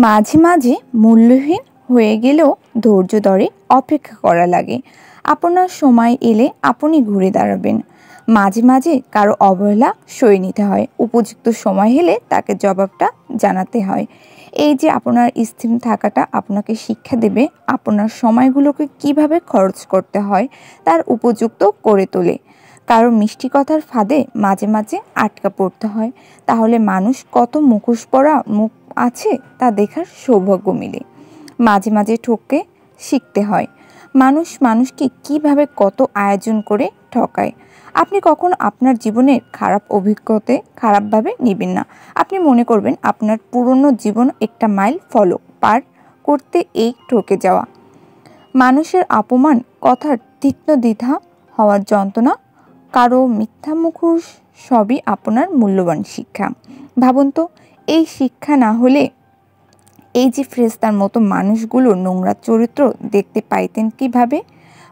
মাঝে মাঝে মূল্যহীন হয়ে গেলেও ধৈর্য ধরে অপেক্ষা করা লাগে। আপনার সময় এলে আপনি ঘুরে দাঁড়াবেন। মাঝে মাঝে কারো অবহেলা সয়ে নিতে হয়, উপযুক্ত সময় এলে তাকে জবাবটা জানাতে হয়। এই যে আপনার স্থির থাকাটা আপনাকে শিক্ষা দেবে আপনার সময়গুলোকে কিভাবে খরচ করতে হয় তার উপযুক্ত করে তোলে। কারো মিষ্টি কথার ফাঁদে মাঝে মাঝে আটকা পড়তে হয়, তাহলে মানুষ কত মুখোশ পরা মুখ আছে তা দেখার সৌভাগ্য মিলে। মাঝে মাঝে ঠকে শিখতে হয়। মানুষ মানুষকে কিভাবে কত আয়োজন করে ঠকায়। আপনি কখনো আপনার জীবনের খারাপ অভিজ্ঞতা খারাপভাবে নেবেন না। আপনি মনে করবেন আপনার পুরনো জীবন একটা মাইল ফলক পার করতে এই ঠকে যাওয়া। মানুষের অপমান, কথার তীক্ষ্ণ দ্বিধা হওয়ার যন্ত্রণা, কারো মিথ্যা মুখোশ সবই আপনার মূল্যবান শিক্ষা। ভাবুন তো, এই শিক্ষা না হলে এই যে ফেরেশতার মতো মানুষগুলো নোংরা চরিত্র দেখতে পাইতেন কিভাবে?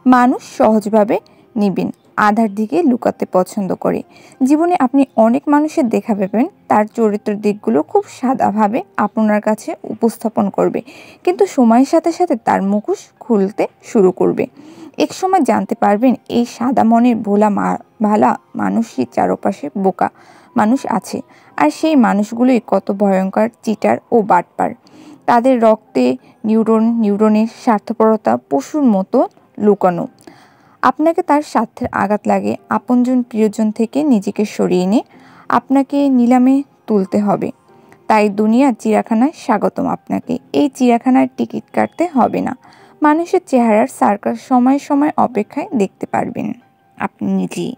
মানুষ সহজভাবে নিবেন, আধার দিকে লুকাতে পছন্দ করে। জীবনে আপনি অনেক মানুষের দেখা পাবেন তার চরিত্রের দিকগুলো খুব সাদাভাবে আপনার কাছে উপস্থাপন করবে, কিন্তু সময়ের সাথে সাথে তার মুখোশ খুলতে শুরু করবে। এক সময় জানতে পারবেন এই সাদা মনের ভোলা ভালা মানুষই চারপাশে বোকা মানুষ আছে, আর সেই মানুষগুলোই কত ভয়ঙ্কর চিটার ও বাটপার। তাদের রক্তে নিউরনের স্বার্থপরতা পশুর মতো লুকানো। আপনাকে তার স্বার্থের আঘাত লাগে আপনজন প্রিয়জন থেকে নিজেকে সরিয়ে এনে আপনাকে নিলামে তুলতে হবে। তাই দুনিয়ার চিড়িয়াখানায় স্বাগতম আপনাকে। এই চিড়িয়াখানার টিকিট কাটতে হবে না। মানুষের চেহারার সার্কাস সময় সময় অপেক্ষায় দেখতে পারবেন আপনি নিজেই।